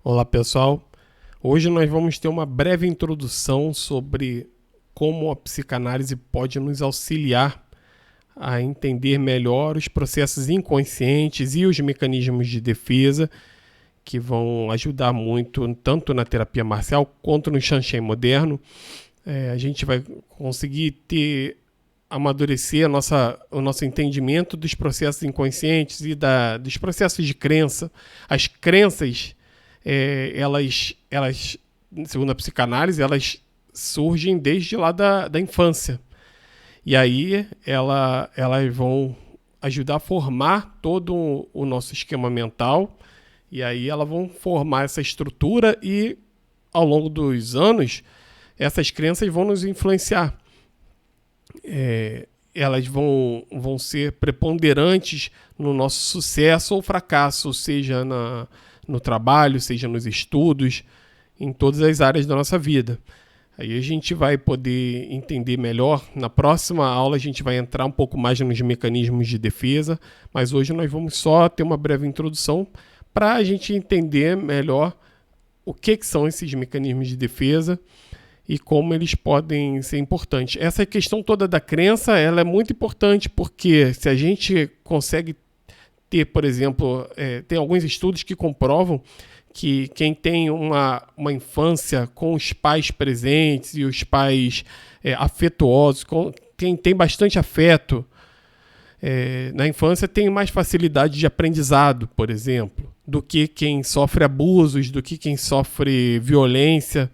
Olá pessoal, hoje nós vamos ter uma breve introdução sobre como a psicanálise pode nos auxiliar a entender melhor os processos inconscientes e os mecanismos de defesa que vão ajudar muito tanto na terapia marcial quanto no Shanshen moderno. A gente vai conseguir amadurecer o nosso entendimento dos processos inconscientes e dos processos de crença. As crenças elas, segundo a psicanálise, elas surgem desde lá da infância. E aí elas vão ajudar a formar todo o nosso esquema mental. E aí elas vão formar essa estrutura e, ao longo dos anos, essas crenças vão nos influenciar. Elas vão ser preponderantes no nosso sucesso ou fracasso, seja no trabalho, seja nos estudos, em todas as áreas da nossa vida. Aí a gente vai poder entender melhor. Na próxima aula a gente vai entrar um pouco mais nos mecanismos de defesa, mas hoje nós vamos só ter uma breve introdução para a gente entender melhor o que são esses mecanismos de defesa e como eles podem ser importantes. Essa questão toda da crença, ela é muito importante, porque se a gente consegue ter, por exemplo, tem alguns estudos que comprovam que quem tem uma infância com os pais presentes e os pais afetuosos, quem tem bastante afeto na infância tem mais facilidade de aprendizado, por exemplo, do que quem sofre abusos, do que quem sofre violência.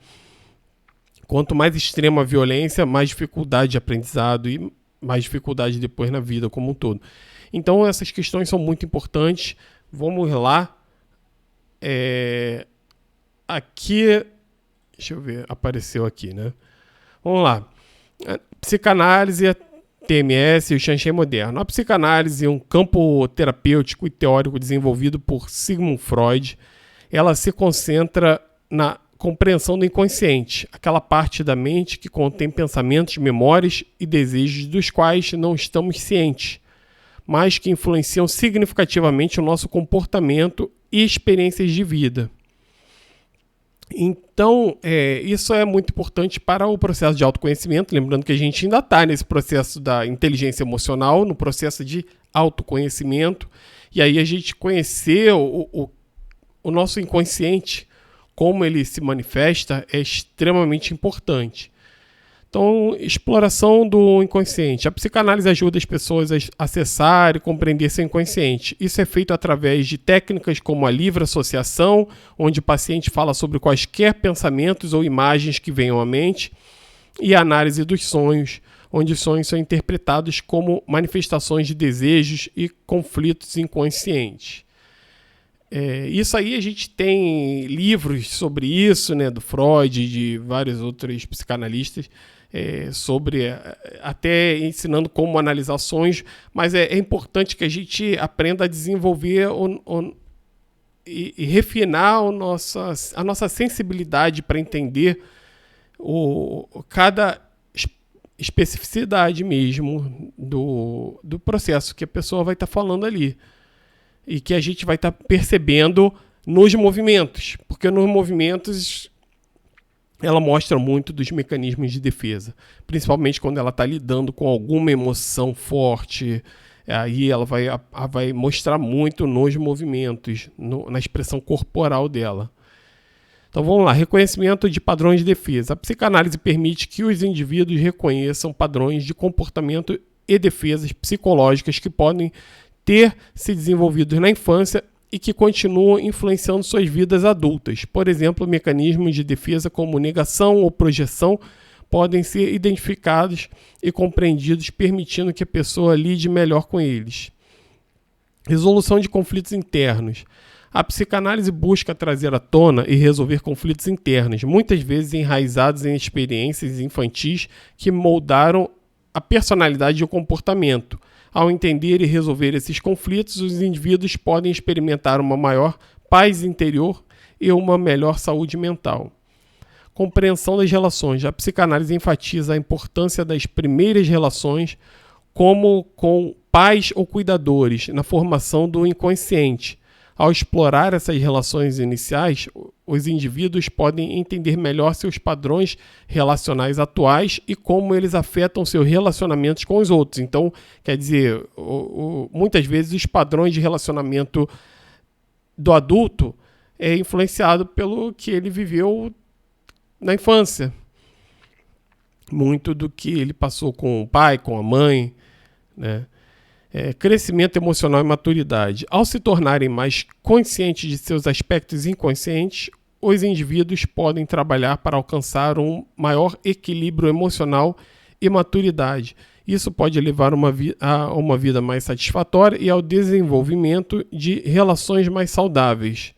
Quanto mais extrema a violência, mais dificuldade de aprendizado e mais dificuldade depois na vida como um todo. Então essas questões são muito importantes. Vamos lá. Aqui, deixa eu ver, apareceu aqui, né? Vamos lá. Psicanálise, TMS e o Shanshen moderno. A psicanálise é um campo terapêutico e teórico desenvolvido por Sigmund Freud. Ela se concentra na compreensão do inconsciente, aquela parte da mente que contém pensamentos, memórias e desejos dos quais não estamos cientes, mas que influenciam significativamente o nosso comportamento e experiências de vida. Então, isso é muito importante para o processo de autoconhecimento, lembrando que a gente ainda está nesse processo da inteligência emocional, no processo de autoconhecimento, e aí a gente conhecer o nosso inconsciente, como ele se manifesta, é extremamente importante. Então, exploração do inconsciente. A psicanálise ajuda as pessoas a acessar e compreender seu inconsciente. Isso é feito através de técnicas como a livre associação, onde o paciente fala sobre quaisquer pensamentos ou imagens que venham à mente, e a análise dos sonhos, onde os sonhos são interpretados como manifestações de desejos e conflitos inconscientes. Isso aí a gente tem livros sobre isso, né, do Freud e de vários outros psicanalistas, sobre até ensinando como analisar sonhos, mas é importante que a gente aprenda a desenvolver e refinar a nossa sensibilidade para entender cada especificidade mesmo do processo que a pessoa vai estar falando ali. E que a gente vai estar percebendo nos movimentos, porque nos movimentos ela mostra muito dos mecanismos de defesa, principalmente quando ela está lidando com alguma emoção forte, aí ela vai mostrar muito nos movimentos, na expressão corporal dela. Então vamos lá, reconhecimento de padrões de defesa. A psicanálise permite que os indivíduos reconheçam padrões de comportamento e defesas psicológicas que podem ter se desenvolvidos na infância e que continuam influenciando suas vidas adultas. Por exemplo, mecanismos de defesa como negação ou projeção podem ser identificados e compreendidos, permitindo que a pessoa lide melhor com eles. Resolução de conflitos internos. A psicanálise busca trazer à tona e resolver conflitos internos, muitas vezes enraizados em experiências infantis que moldaram a personalidade e o comportamento. Ao entender e resolver esses conflitos, os indivíduos podem experimentar uma maior paz interior e uma melhor saúde mental. Compreensão das relações. A psicanálise enfatiza a importância das primeiras relações, como com pais ou cuidadores, na formação do inconsciente. Ao explorar essas relações iniciais, os indivíduos podem entender melhor seus padrões relacionais atuais e como eles afetam seus relacionamentos com os outros. Então, quer dizer, muitas vezes os padrões de relacionamento do adulto é influenciado pelo que ele viveu na infância. Muito do que ele passou com o pai, com a mãe, né? Crescimento emocional e maturidade. Ao se tornarem mais conscientes de seus aspectos inconscientes, os indivíduos podem trabalhar para alcançar um maior equilíbrio emocional e maturidade. Isso pode levar a uma vida mais satisfatória e ao desenvolvimento de relações mais saudáveis.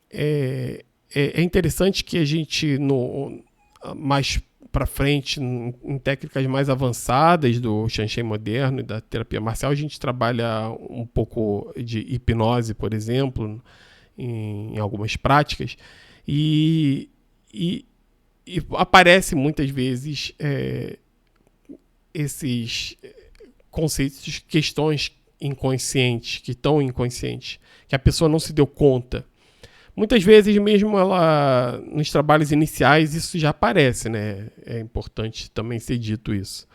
É interessante que a gente, mais para frente, em técnicas mais avançadas do Shanshei moderno e da terapia marcial, a gente trabalha um pouco de hipnose, por exemplo, em algumas práticas, e aparece muitas vezes esses conceitos, questões inconscientes, que estão inconscientes, que a pessoa não se deu conta. Muitas vezes mesmo nos trabalhos iniciais isso já aparece, né? É importante também ser dito isso.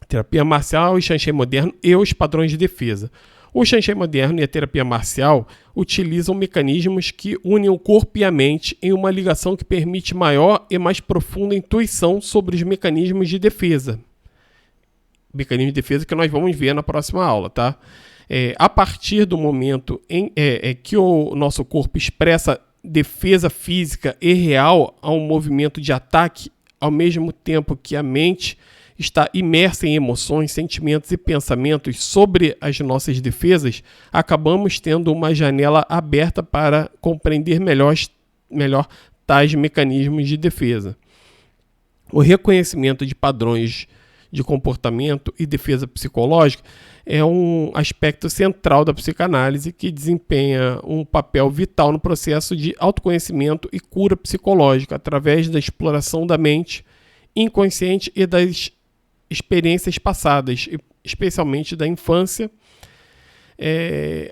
Terapia marcial e Shanshei moderno e os padrões de defesa. O Shanshei moderno e a terapia marcial utilizam mecanismos que unem o corpo e a mente em uma ligação que permite maior e mais profunda intuição sobre os mecanismos de defesa. Mecanismos de defesa que nós vamos ver na próxima aula, tá? A partir do momento que o nosso corpo expressa defesa física e real a um movimento de ataque, ao mesmo tempo que a mente está imersa em emoções, sentimentos e pensamentos sobre as nossas defesas, acabamos tendo uma janela aberta para compreender melhor tais mecanismos de defesa. O reconhecimento de padrões de comportamento e defesa psicológica é um aspecto central da psicanálise que desempenha um papel vital no processo de autoconhecimento e cura psicológica através da exploração da mente inconsciente e das experiências passadas, especialmente da infância.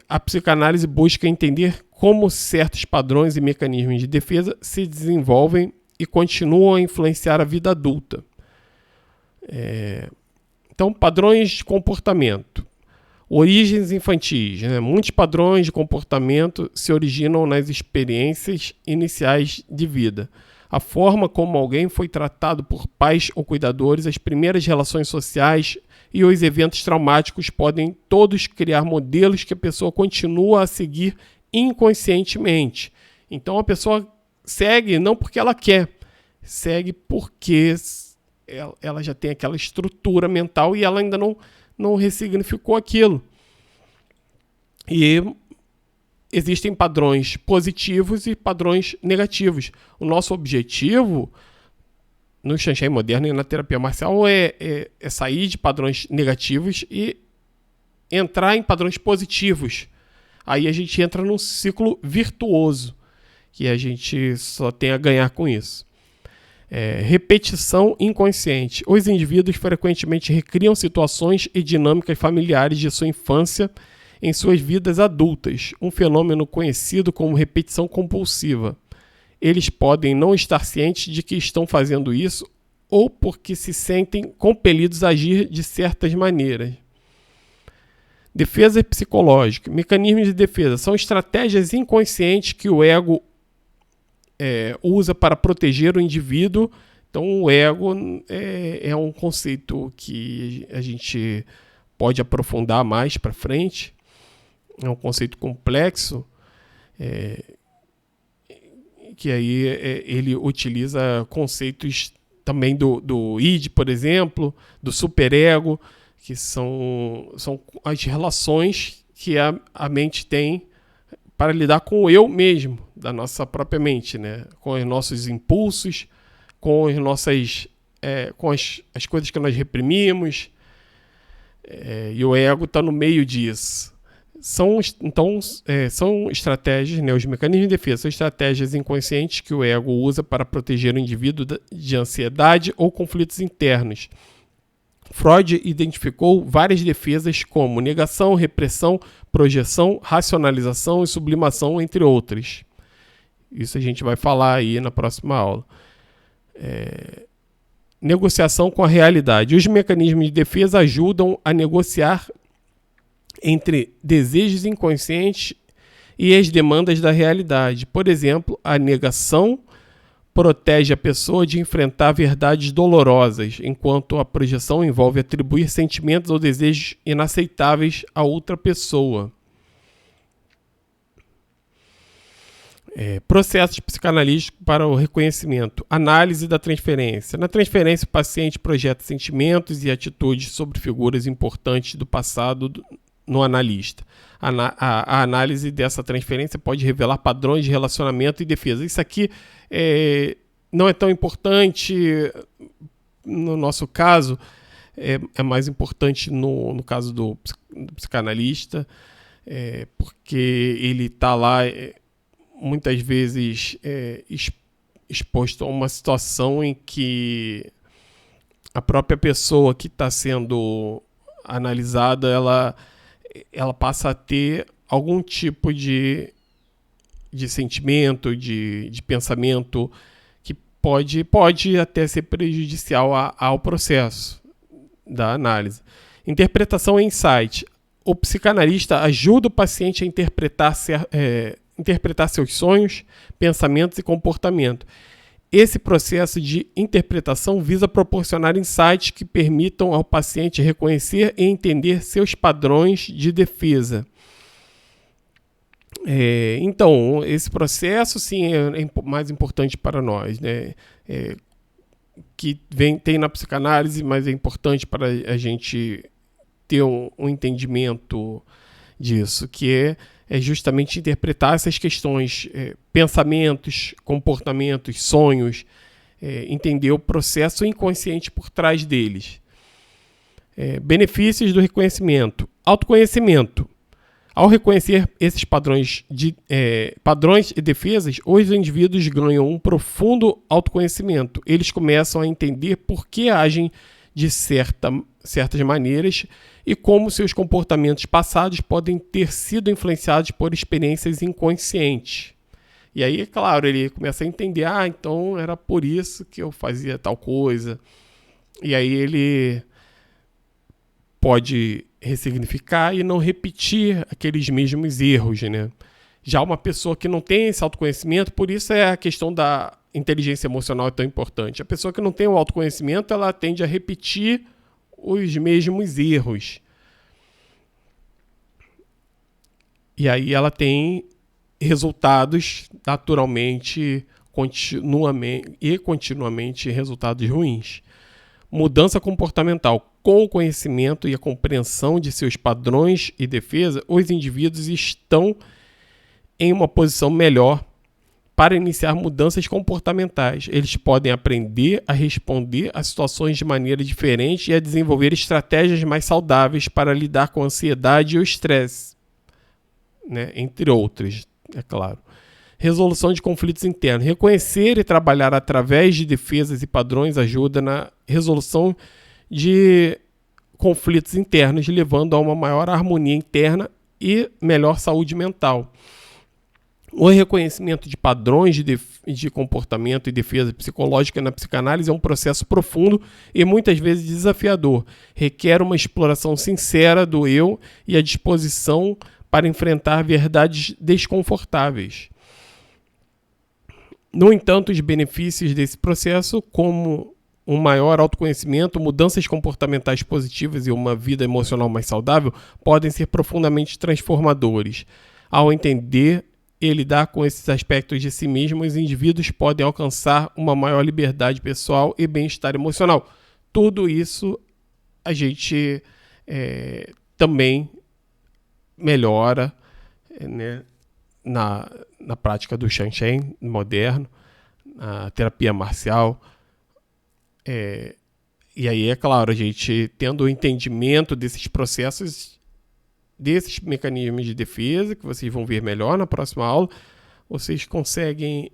A psicanálise busca entender como certos padrões e mecanismos de defesa se desenvolvem e continuam a influenciar a vida adulta. Então, padrões de comportamento. Origens infantis. Né? Muitos padrões de comportamento se originam nas experiências iniciais de vida. A forma como alguém foi tratado por pais ou cuidadores, as primeiras relações sociais e os eventos traumáticos podem todos criar modelos que a pessoa continua a seguir inconscientemente. Então, a pessoa segue não porque ela quer, segue porque ela já tem aquela estrutura mental e ela ainda não ressignificou aquilo. E existem padrões positivos e padrões negativos. O nosso objetivo no Shanshei moderno e na terapia marcial é sair de padrões negativos e entrar em padrões positivos. Aí a gente entra num ciclo virtuoso, que a gente só tem a ganhar com isso. Repetição inconsciente. Os indivíduos frequentemente recriam situações e dinâmicas familiares de sua infância em suas vidas adultas, um fenômeno conhecido como repetição compulsiva. Eles podem não estar cientes de que estão fazendo isso ou porque se sentem compelidos a agir de certas maneiras. Defesa psicológica. Mecanismos de defesa são estratégias inconscientes que o ego usa para proteger o indivíduo. Então, o ego é um conceito que a gente pode aprofundar mais para frente. É um conceito complexo, que aí ele utiliza conceitos também do id, por exemplo, do superego, que são as relações que a mente tem para lidar com o eu mesmo, da nossa própria mente, né? Com os nossos impulsos, com as nossas, com as coisas que nós reprimimos, e o ego está no meio disso. São estratégias, né? Os mecanismos de defesa são estratégias inconscientes que o ego usa para proteger o indivíduo de ansiedade ou conflitos internos. Freud identificou várias defesas como negação, repressão, projeção, racionalização e sublimação, entre outras. Isso a gente vai falar aí na próxima aula. Negociação com a realidade. Os mecanismos de defesa ajudam a negociar entre desejos inconscientes e as demandas da realidade. Por exemplo, a negação protege a pessoa de enfrentar verdades dolorosas, enquanto a projeção envolve atribuir sentimentos ou desejos inaceitáveis a outra pessoa. Processos psicanalísticos para o reconhecimento. Análise da transferência. Na transferência, o paciente projeta sentimentos e atitudes sobre figuras importantes do passado no analista. A análise dessa transferência pode revelar padrões de relacionamento e defesa. Isso aqui não é tão importante no nosso caso, é mais importante no caso do psicanalista, porque ele está lá muitas vezes exposto a uma situação em que a própria pessoa que está sendo analisada, ela passa a ter algum tipo de sentimento, de pensamento que pode até ser prejudicial ao processo da análise. Interpretação e insight. O psicanalista ajuda o paciente a interpretar seus sonhos, pensamentos e comportamento. Esse processo de interpretação visa proporcionar insights que permitam ao paciente reconhecer e entender seus padrões de defesa. Então, esse processo, sim, é mais importante para nós, né? Que tem na psicanálise, mas é importante para a gente ter um entendimento disso, que é justamente interpretar essas questões, pensamentos, comportamentos, sonhos, entender o processo inconsciente por trás deles. Benefícios do reconhecimento. Autoconhecimento. Ao reconhecer esses padrões e defesas, os indivíduos ganham um profundo autoconhecimento. Eles começam a entender por que agem de certas maneiras e como seus comportamentos passados podem ter sido influenciados por experiências inconscientes. E aí, é claro, ele começa a entender, então era por isso que eu fazia tal coisa. E aí ele pode ressignificar e não repetir aqueles mesmos erros, né? Já uma pessoa que não tem esse autoconhecimento, por isso a questão da inteligência emocional é tão importante. A pessoa que não tem o autoconhecimento, ela tende a repetir os mesmos erros. E aí ela tem resultados naturalmente, continuamente resultados ruins. Mudança comportamental. Com o conhecimento e a compreensão de seus padrões e defesa, os indivíduos estão em uma posição melhor para iniciar mudanças comportamentais. Eles podem aprender a responder a situações de maneira diferente e a desenvolver estratégias mais saudáveis para lidar com a ansiedade e o estresse, né? Entre outras, é claro. Resolução de conflitos internos. Reconhecer e trabalhar através de defesas e padrões ajuda na resolução de conflitos internos, levando a uma maior harmonia interna e melhor saúde mental. O reconhecimento de padrões de comportamento e defesa psicológica na psicanálise é um processo profundo e muitas vezes desafiador. Requer uma exploração sincera do eu e a disposição para enfrentar verdades desconfortáveis. No entanto, os benefícios desse processo, como um maior autoconhecimento, mudanças comportamentais positivas e uma vida emocional mais saudável, podem ser profundamente transformadores. Ao entender e lidar com esses aspectos de si mesmo, os indivíduos podem alcançar uma maior liberdade pessoal e bem-estar emocional. Tudo isso a gente também melhora, né, na prática do Shanchen moderno, na terapia marcial. E aí, é claro, a gente tendo o entendimento desses processos, desses mecanismos de defesa, que vocês vão ver melhor na próxima aula, vocês conseguem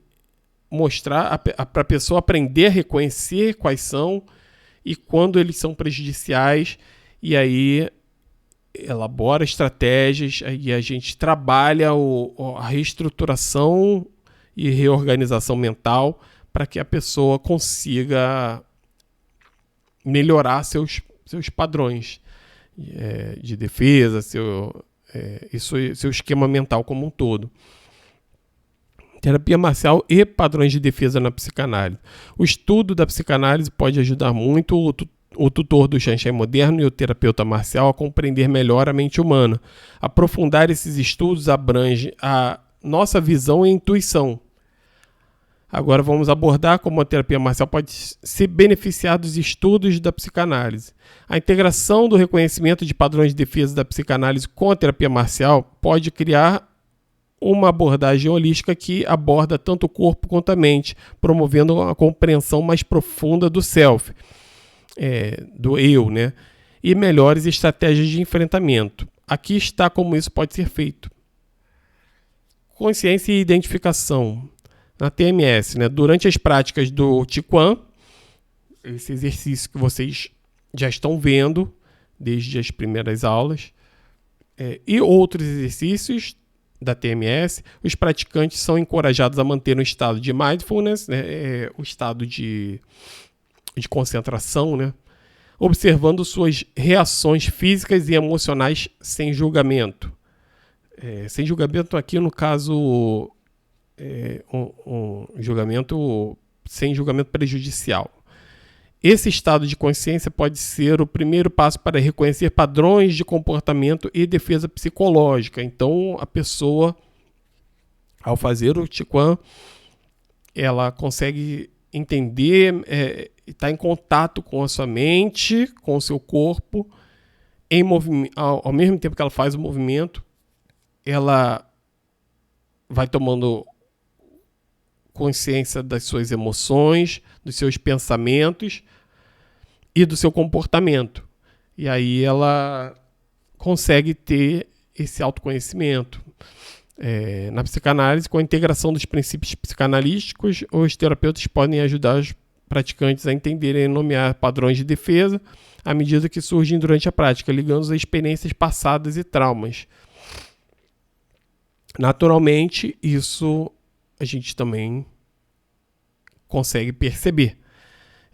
mostrar para a pessoa aprender a reconhecer quais são e quando eles são prejudiciais, e aí elabora estratégias e a gente trabalha a reestruturação e reorganização mental para que a pessoa consiga melhorar seus padrões de defesa, seu esquema mental como um todo. Terapia marcial e padrões de defesa na psicanálise. O estudo da psicanálise pode ajudar muito o tutor do Shanshai moderno e o terapeuta marcial a compreender melhor a mente humana. Aprofundar esses estudos abrange a nossa visão e intuição. Agora vamos abordar como a terapia marcial pode se beneficiar dos estudos da psicanálise. A integração do reconhecimento de padrões de defesa da psicanálise com a terapia marcial pode criar uma abordagem holística que aborda tanto o corpo quanto a mente, promovendo a compreensão mais profunda do self, do eu, né? E melhores estratégias de enfrentamento. Aqui está como isso pode ser feito. Consciência e identificação. Na TMS, né? Durante as práticas do Qigong, esse exercício que vocês já estão vendo desde as primeiras aulas, e outros exercícios da TMS, os praticantes são encorajados a manter um estado de mindfulness, né? O estado de concentração, né? Observando suas reações físicas e emocionais sem julgamento. Sem julgamento aqui, no caso, um julgamento sem julgamento prejudicial. Esse estado de consciência pode ser o primeiro passo para reconhecer padrões de comportamento e defesa psicológica. Então, a pessoa, ao fazer o Qigong, ela consegue entender, estar em contato com a sua mente, com o seu corpo, em movimento, ao mesmo tempo que ela faz o movimento, ela vai tomando consciência das suas emoções, dos seus pensamentos e do seu comportamento. E aí ela consegue ter esse autoconhecimento. Na psicanálise, com a integração dos princípios psicanalísticos, os terapeutas podem ajudar os praticantes a entenderem e nomear padrões de defesa à medida que surgem durante a prática, ligando-os a experiências passadas e traumas. Naturalmente, isso a gente também consegue perceber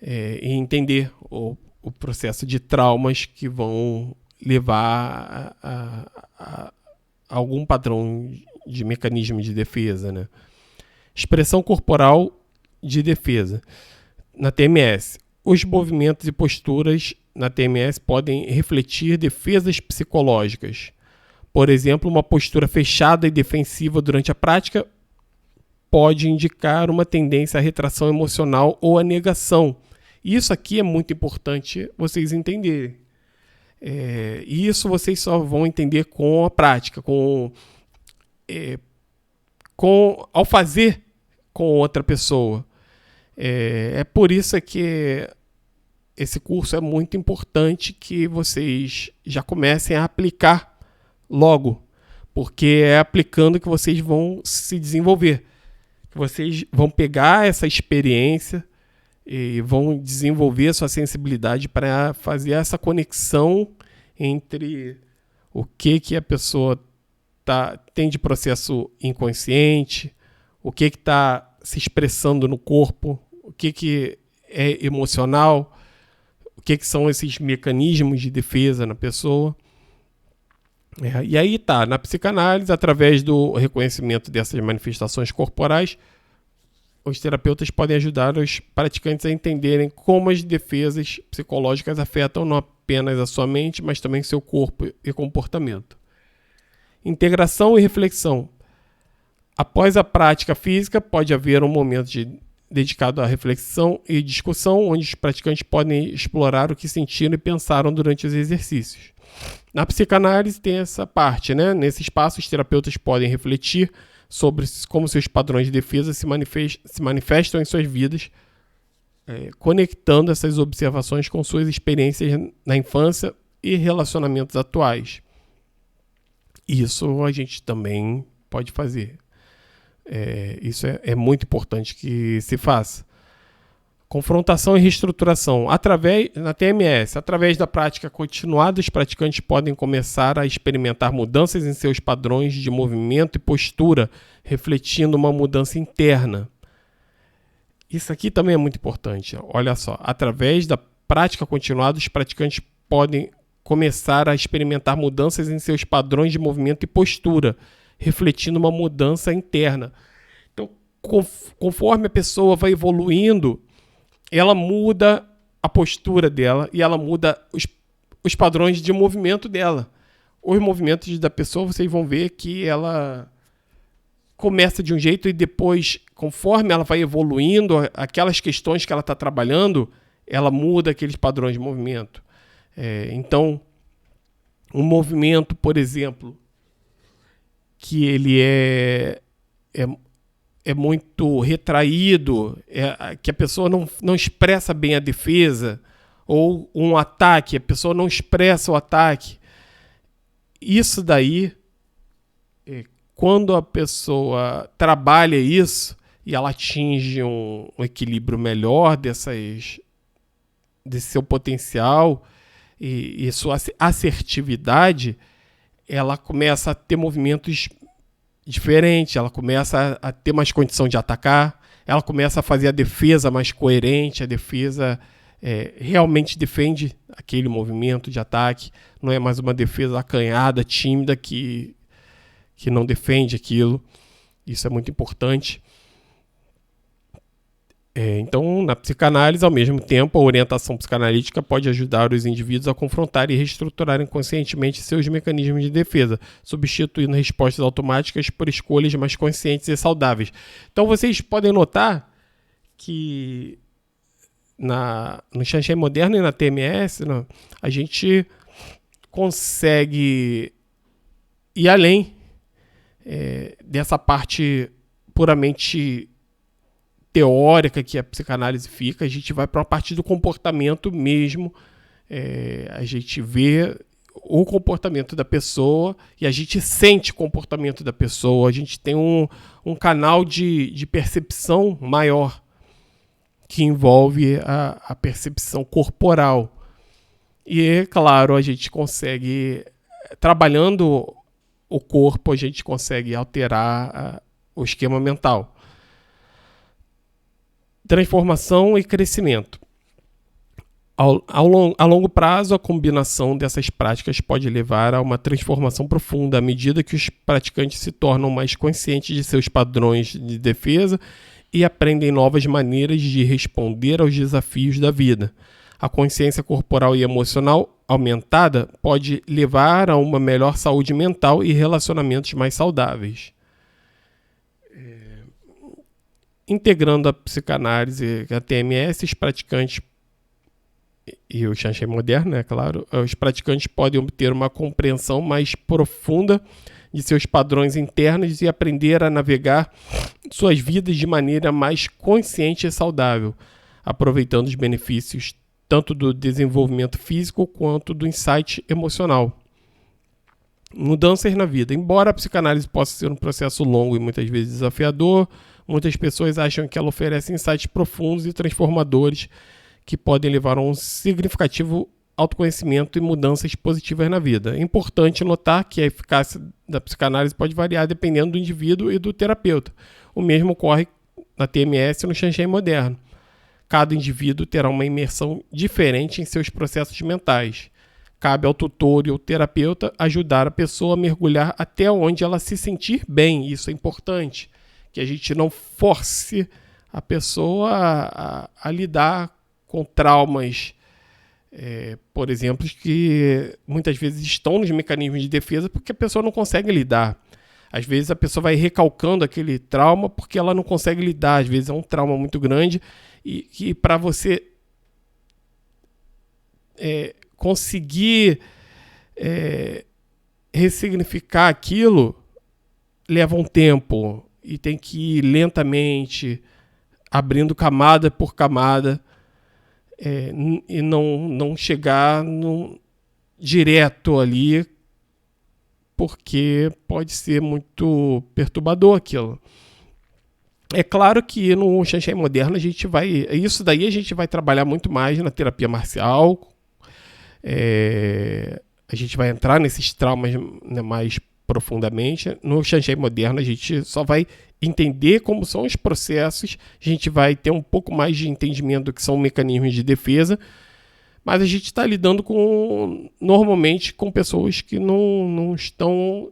e entender o processo de traumas que vão levar a algum padrão de mecanismo de defesa, né? Expressão corporal de defesa. Na TMS, os movimentos e posturas na TMS podem refletir defesas psicológicas. Por exemplo, uma postura fechada e defensiva durante a prática pode indicar uma tendência à retração emocional ou à negação. Isso aqui é muito importante vocês entenderem. E isso vocês só vão entender com a prática, ao fazer com outra pessoa. É por isso que esse curso é muito importante que vocês já comecem a aplicar logo, porque é aplicando que vocês vão se desenvolver. Vocês vão pegar essa experiência e vão desenvolver a sua sensibilidade para fazer essa conexão entre o que a pessoa tem de processo inconsciente, o que está se expressando no corpo, o que é emocional, o que são esses mecanismos de defesa na pessoa. E aí na psicanálise, através do reconhecimento dessas manifestações corporais, os terapeutas podem ajudar os praticantes a entenderem como as defesas psicológicas afetam não apenas a sua mente, mas também seu corpo e comportamento. Integração e reflexão. Após a prática física, pode haver um momento dedicado à reflexão e discussão, onde os praticantes podem explorar o que sentiram e pensaram durante os exercícios. Na psicanálise tem essa parte, né? Nesse espaço, os terapeutas podem refletir sobre como seus padrões de defesa se manifestam em suas vidas, conectando essas observações com suas experiências na infância e relacionamentos atuais. Isso a gente também pode fazer. Isso é muito importante que se faça. Confrontação e reestruturação. Na TMS, através da prática continuada, os praticantes podem começar a experimentar mudanças em seus padrões de movimento e postura, refletindo uma mudança interna. Isso aqui também é muito importante. Olha só, através da prática continuada, os praticantes podem começar a experimentar mudanças em seus padrões de movimento e postura, refletindo uma mudança interna. Então, conforme a pessoa vai evoluindo, ela muda a postura dela e ela muda os padrões de movimento dela. Os movimentos da pessoa, vocês vão ver que ela começa de um jeito e depois, conforme ela vai evoluindo, aquelas questões que ela está trabalhando, ela muda aqueles padrões de movimento. Então, um movimento, por exemplo, que ele é muito retraído, que a pessoa não expressa bem a defesa, ou um ataque, a pessoa não expressa o ataque. Isso daí, quando a pessoa trabalha isso e ela atinge um equilíbrio melhor desse seu potencial e sua assertividade, ela começa a ter movimentos diferente, ela começa a ter mais condição de atacar, ela começa a fazer a defesa mais coerente, a defesa realmente defende aquele movimento de ataque, não é mais uma defesa acanhada, tímida, que não defende aquilo. Isso é muito importante. Então, na psicanálise, ao mesmo tempo, a orientação psicanalítica pode ajudar os indivíduos a confrontar e reestruturarem conscientemente seus mecanismos de defesa, substituindo respostas automáticas por escolhas mais conscientes e saudáveis. Então, vocês podem notar que no Shanshai moderno e na TMS, a gente consegue ir além dessa parte puramente teórica que a psicanálise fica. A gente vai para uma parte do comportamento mesmo, a gente vê o comportamento da pessoa e a gente sente o comportamento da pessoa, a gente tem um canal de percepção maior que envolve a percepção corporal. E, é claro, a gente consegue, trabalhando o corpo, a gente consegue alterar o esquema mental. Transformação e crescimento. A longo prazo, a combinação dessas práticas pode levar a uma transformação profunda à medida que os praticantes se tornam mais conscientes de seus padrões de defesa e aprendem novas maneiras de responder aos desafios da vida. A consciência corporal e emocional aumentada pode levar a uma melhor saúde mental e relacionamentos mais saudáveis. Integrando a psicanálise e a TMS, os praticantes e o Shanshai moderno, claro, os praticantes podem obter uma compreensão mais profunda de seus padrões internos e aprender a navegar suas vidas de maneira mais consciente e saudável, aproveitando os benefícios tanto do desenvolvimento físico quanto do insight emocional. Mudanças na vida. Embora a psicanálise possa ser um processo longo e muitas vezes desafiador, muitas pessoas acham que ela oferece insights profundos e transformadores que podem levar a um significativo autoconhecimento e mudanças positivas na vida. É importante notar que a eficácia da psicanálise pode variar dependendo do indivíduo e do terapeuta. O mesmo ocorre na TMS e no Shanshai moderno. Cada indivíduo terá uma imersão diferente em seus processos mentais. Cabe ao tutor e ao terapeuta ajudar a pessoa a mergulhar até onde ela se sentir bem. Isso é importante, que a gente não force a pessoa a lidar com traumas, por exemplo, que muitas vezes estão nos mecanismos de defesa porque a pessoa não consegue lidar. Às vezes a pessoa vai recalcando aquele trauma porque ela não consegue lidar. Às vezes é um trauma muito grande e para você conseguir ressignificar aquilo leva um tempo e tem que ir lentamente, abrindo camada por camada, e não chegar direto ali, porque pode ser muito perturbador aquilo. É claro que no Xanxém Moderno isso daí a gente vai trabalhar muito mais na terapia marcial. A gente vai entrar nesses traumas, né, mais profundamente. No Xanxém Moderno a gente só vai entender como são os processos, a gente vai ter um pouco mais de entendimento do que são mecanismos de defesa, mas a gente está lidando normalmente com pessoas que não estão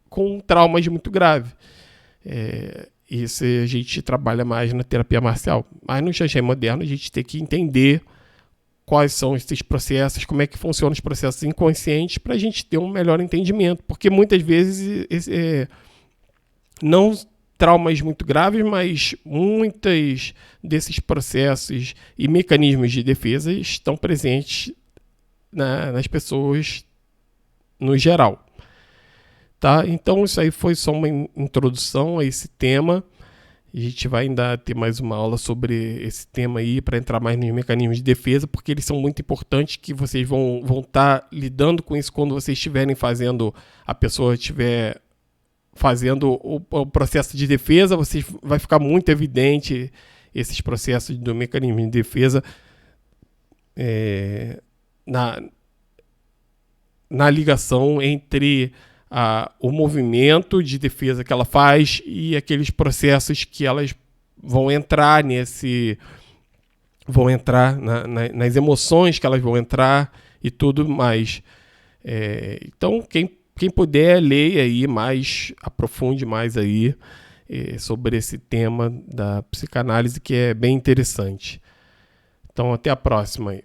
com traumas muito graves. Isso a gente trabalha mais na terapia marcial. Mas no Xanxém Moderno a gente tem que entender quais são esses processos, como é que funcionam os processos inconscientes para a gente ter um melhor entendimento. Porque muitas vezes, não traumas muito graves, mas muitos desses processos e mecanismos de defesa estão presentes nas pessoas no geral. Tá? Então isso aí foi só uma introdução a esse tema. A gente vai ainda ter mais uma aula sobre esse tema aí para entrar mais nos mecanismos de defesa, porque eles são muito importantes, que vocês vão estar lidando com isso quando vocês estiverem fazendo, a pessoa estiver fazendo o processo de defesa, vai ficar muito evidente esses processos do mecanismo de defesa na ligação entre o movimento de defesa que ela faz e aqueles processos que elas vão entrar nas emoções que elas vão entrar e tudo mais. Então, quem puder, leia aí mais, aprofunde mais aí sobre esse tema da psicanálise, que é bem interessante. Então, até a próxima aí.